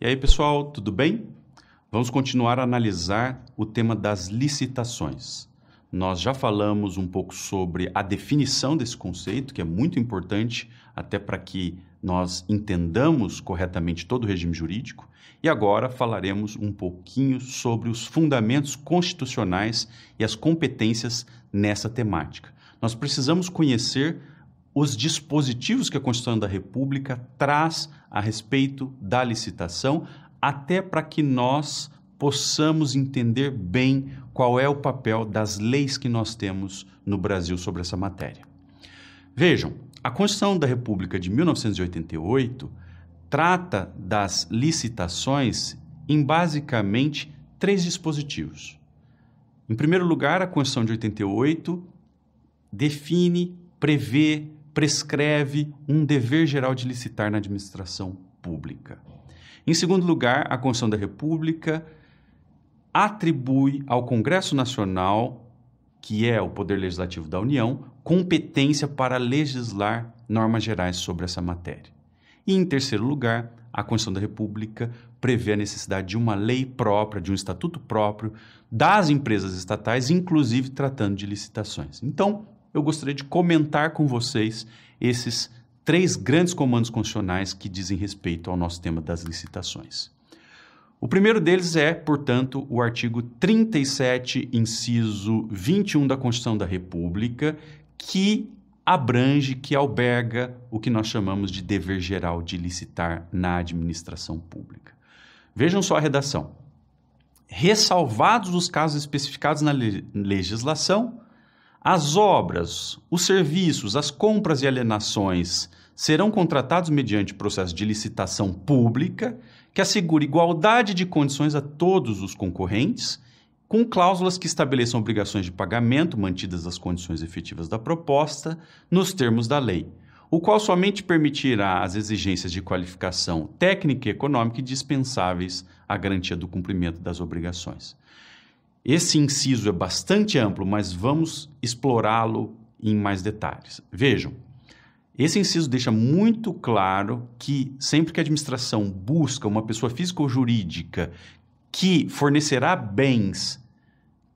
E aí, pessoal, tudo bem? Vamos continuar a analisar o tema das licitações. Nós já falamos um pouco sobre a definição desse conceito, que é muito importante até para que nós entendamos corretamente todo o regime jurídico. E agora falaremos um pouquinho sobre os fundamentos constitucionais e as competências nessa temática. Nós precisamos conhecer os dispositivos que a Constituição da República traz a respeito da licitação, até para que nós possamos entender bem qual é o papel das leis que nós temos no Brasil sobre essa matéria. Vejam, a Constituição da República de 1988 trata das licitações em basicamente 3 dispositivos. Em primeiro lugar, a Constituição de 88 define, prevê, prescreve um dever geral de licitar na administração pública. Em segundo lugar, a Constituição da República atribui ao Congresso Nacional, que é o Poder Legislativo da União, competência para legislar normas gerais sobre essa matéria. E, em terceiro lugar, a Constituição da República prevê a necessidade de uma lei própria, de um estatuto próprio das empresas estatais, inclusive tratando de licitações. Então, eu gostaria de comentar com vocês esses 3 grandes comandos constitucionais que dizem respeito ao nosso tema das licitações. O primeiro deles é, portanto, o artigo 37, inciso 21 da Constituição da República, que abrange, que alberga o que nós chamamos de dever geral de licitar na administração pública. Vejam só a redação. Ressalvados os casos especificados na legislação, as obras, os serviços, as compras e alienações serão contratados mediante processo de licitação pública que assegure igualdade de condições a todos os concorrentes, com cláusulas que estabeleçam obrigações de pagamento mantidas as condições efetivas da proposta nos termos da lei, o qual somente permitirá as exigências de qualificação técnica e econômica indispensáveis à garantia do cumprimento das obrigações. Esse inciso é bastante amplo, mas vamos explorá-lo em mais detalhes. Vejam, esse inciso deixa muito claro que sempre que a administração busca uma pessoa física ou jurídica que fornecerá bens,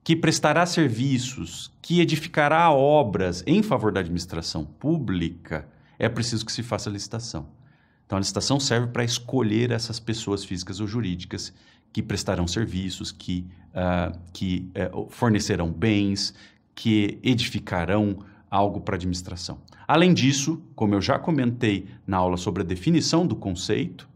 que prestará serviços, que edificará obras em favor da administração pública, é preciso que se faça a licitação. Então, a licitação serve para escolher essas pessoas físicas ou jurídicas que prestarão serviços, que fornecerão bens, que edificarão algo para a administração. Além disso, como eu já comentei na aula sobre a definição do conceito,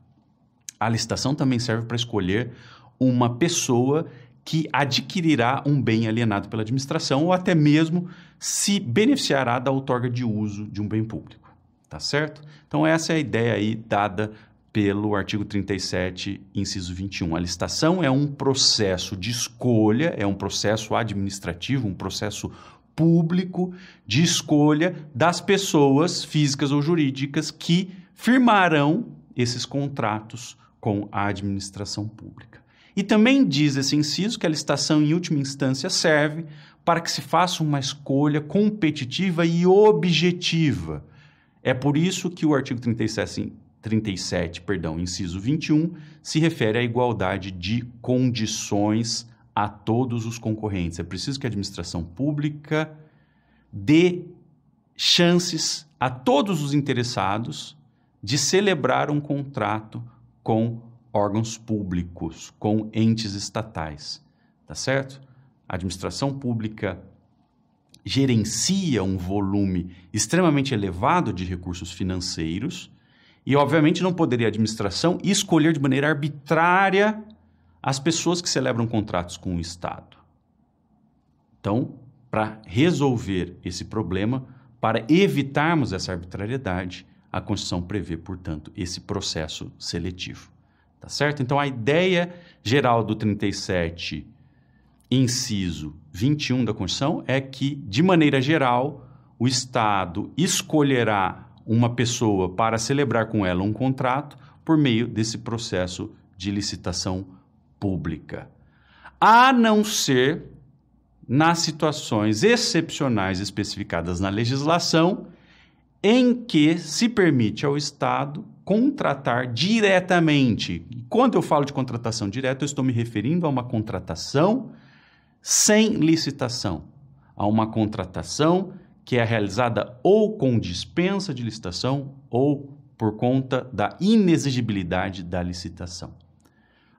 a licitação também serve para escolher uma pessoa que adquirirá um bem alienado pela administração ou até mesmo se beneficiará da outorga de uso de um bem público. Tá certo? Então, essa é a ideia aí dada pelo artigo 37, inciso 21. A licitação é um processo de escolha, é um processo administrativo, um processo público de escolha das pessoas físicas ou jurídicas que firmarão esses contratos com a administração pública. E também diz esse inciso que a licitação, em última instância, serve para que se faça uma escolha competitiva e objetiva. É por isso que o artigo 37, inciso 21, se refere à igualdade de condições a todos os concorrentes. É preciso que a administração pública dê chances a todos os interessados de celebrar um contrato com órgãos públicos, com entes estatais. Tá certo? A administração pública gerencia um volume extremamente elevado de recursos financeiros e, obviamente, não poderia a administração escolher de maneira arbitrária as pessoas que celebram contratos com o Estado. Então, para resolver esse problema, para evitarmos essa arbitrariedade, a Constituição prevê, portanto, esse processo seletivo. Tá certo? Então, a ideia geral do 37, inciso 21 da Constituição é que, de maneira geral, o Estado escolherá uma pessoa para celebrar com ela um contrato por meio desse processo de licitação pública, a não ser nas situações excepcionais especificadas na legislação em que se permite ao Estado contratar diretamente. Quando eu falo de contratação direta, eu estou me referindo a uma contratação sem licitação, a uma contratação que é realizada ou com dispensa de licitação ou por conta da inexigibilidade da licitação.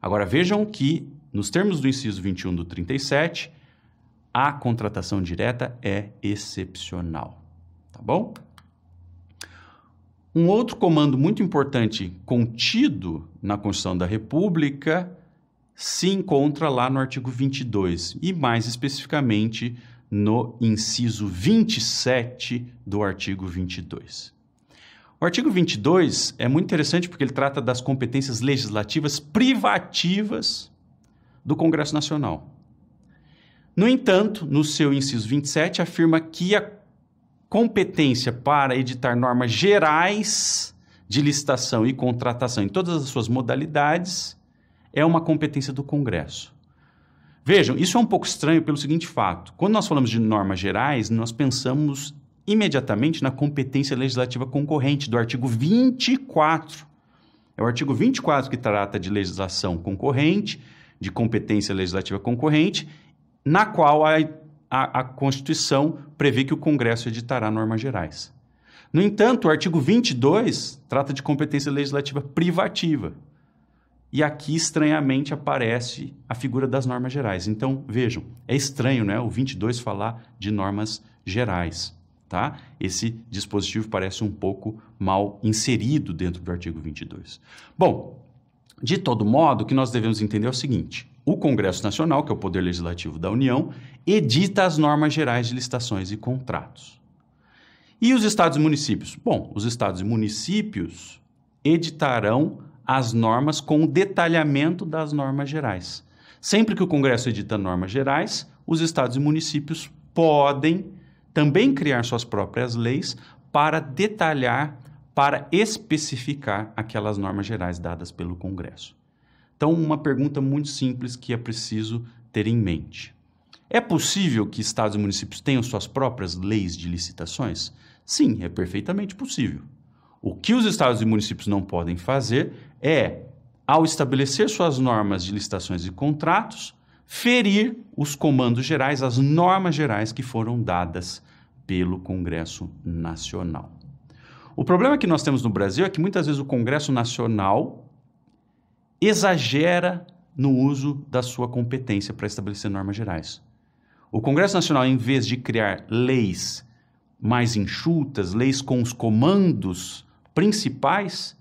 Agora, vejam que, nos termos do inciso 21 do 37, a contratação direta é excepcional, tá bom? Um outro comando muito importante contido na Constituição da República se encontra lá no artigo 22 e, mais especificamente, no inciso 27 do artigo 22. O artigo 22 é muito interessante porque ele trata das competências legislativas privativas do Congresso Nacional. No entanto, no seu inciso 27, afirma que a competência para editar normas gerais de licitação e contratação em todas as suas modalidades é uma competência do Congresso. Vejam, isso é um pouco estranho pelo seguinte fato. Quando nós falamos de normas gerais, nós pensamos imediatamente na competência legislativa concorrente do artigo 24. É o artigo 24 que trata de legislação concorrente, de competência legislativa concorrente, na qual a Constituição prevê que o Congresso editará normas gerais. No entanto, o artigo 22 trata de competência legislativa privativa. E aqui, estranhamente, aparece a figura das normas gerais. Então, vejam, é estranho, né, o 22 falar de normas gerais. Tá? Esse dispositivo parece um pouco mal inserido dentro do artigo 22. Bom, de todo modo, o que nós devemos entender é o seguinte: o Congresso Nacional, que é o poder legislativo da União, edita as normas gerais de licitações e contratos. E os estados e municípios? Bom, os estados e municípios editarão as normas com o detalhamento das normas gerais. Sempre que o Congresso edita normas gerais, os estados e municípios podem também criar suas próprias leis para detalhar, para especificar aquelas normas gerais dadas pelo Congresso. Então, uma pergunta muito simples que é preciso ter em mente. É possível que estados e municípios tenham suas próprias leis de licitações? Sim, é perfeitamente possível. O que os estados e municípios não podem fazer é, ao estabelecer suas normas de licitações e contratos, ferir os comandos gerais, as normas gerais que foram dadas pelo Congresso Nacional. O problema que nós temos no Brasil é que muitas vezes o Congresso Nacional exagera no uso da sua competência para estabelecer normas gerais. O Congresso Nacional, em vez de criar leis mais enxutas, leis com os comandos principais,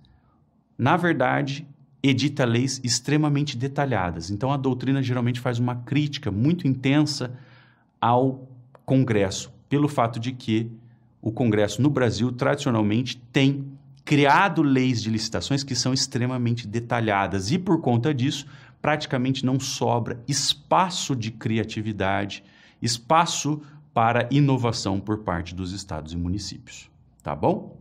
na verdade, edita leis extremamente detalhadas. Então, a doutrina geralmente faz uma crítica muito intensa ao Congresso, pelo fato de que o Congresso no Brasil, tradicionalmente, tem criado leis de licitações que são extremamente detalhadas e, por conta disso, praticamente não sobra espaço de criatividade, espaço para inovação por parte dos estados e municípios. Tá bom?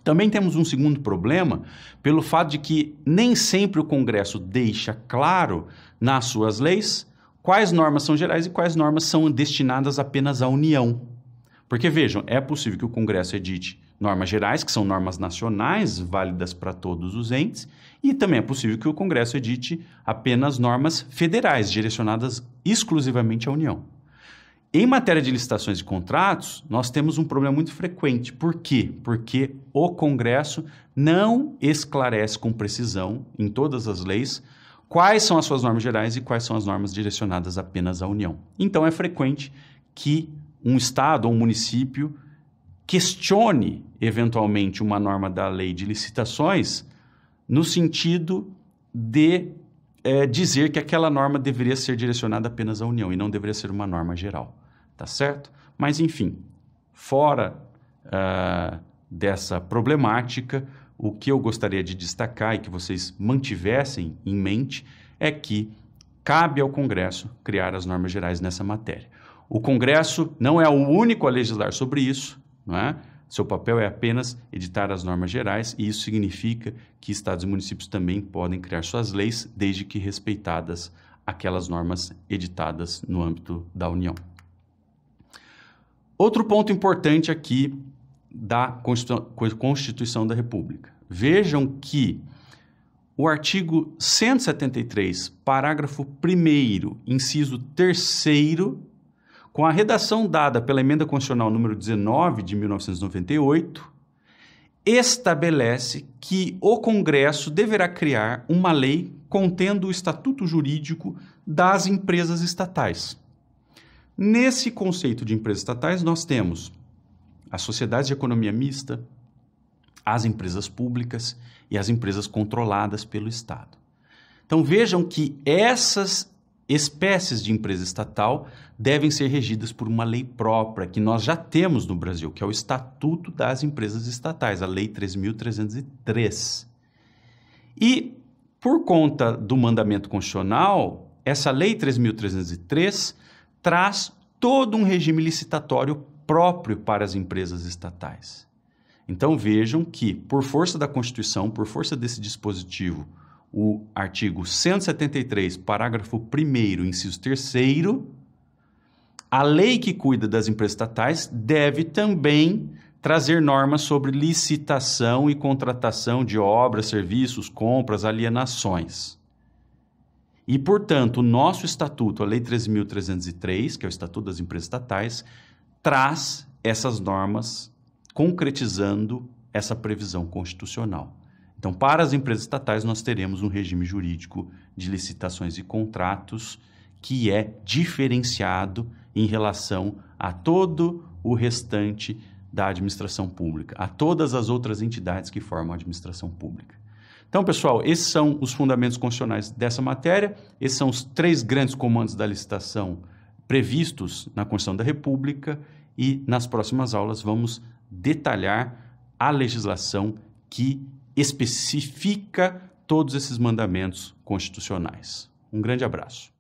Também temos um segundo problema pelo fato de que nem sempre o Congresso deixa claro nas suas leis quais normas são gerais e quais normas são destinadas apenas à União. Porque, vejam, é possível que o Congresso edite normas gerais, que são normas nacionais, válidas para todos os entes, e também é possível que o Congresso edite apenas normas federais, direcionadas exclusivamente à União. Em matéria de licitações e contratos, nós temos um problema muito frequente. Por quê? Porque o Congresso não esclarece com precisão, em todas as leis, quais são as suas normas gerais e quais são as normas direcionadas apenas à União. Então, é frequente que um estado ou um município questione, eventualmente, uma norma da lei de licitações no sentido de dizer que aquela norma deveria ser direcionada apenas à União e não deveria ser uma norma geral, tá certo? Mas, enfim, fora dessa problemática, o que eu gostaria de destacar e que vocês mantivessem em mente é que cabe ao Congresso criar as normas gerais nessa matéria. O Congresso não é o único a legislar sobre isso, não é? Seu papel é apenas editar as normas gerais e isso significa que estados e municípios também podem criar suas leis, desde que respeitadas aquelas normas editadas no âmbito da União. Outro ponto importante aqui da Constituição da República. Vejam que o artigo 173, parágrafo 1º, inciso 3º, com a redação dada pela Emenda Constitucional número 19 de 1998, estabelece que o Congresso deverá criar uma lei contendo o estatuto jurídico das empresas estatais. Nesse conceito de empresas estatais, nós temos as sociedades de economia mista, as empresas públicas e as empresas controladas pelo Estado. Então vejam que essas espécies de empresa estatal devem ser regidas por uma lei própria, que nós já temos no Brasil, que é o Estatuto das Empresas Estatais, a Lei 3.303. E, por conta do mandamento constitucional, essa Lei 3.303 traz todo um regime licitatório próprio para as empresas estatais. Então vejam que, por força da Constituição, por força desse dispositivo, o artigo 173, parágrafo 1º, inciso 3º, a lei que cuida das empresas estatais deve também trazer normas sobre licitação e contratação de obras, serviços, compras, alienações. E, portanto, o nosso estatuto, a Lei 3.303, que é o Estatuto das Empresas Estatais, traz essas normas concretizando essa previsão constitucional. Então, para as empresas estatais, nós teremos um regime jurídico de licitações e contratos que é diferenciado em relação a todo o restante da administração pública, a todas as outras entidades que formam a administração pública. Então, pessoal, esses são os fundamentos constitucionais dessa matéria, esses são os 3 grandes comandos da licitação previstos na Constituição da República e nas próximas aulas vamos detalhar a legislação que especifica todos esses mandamentos constitucionais. Um grande abraço.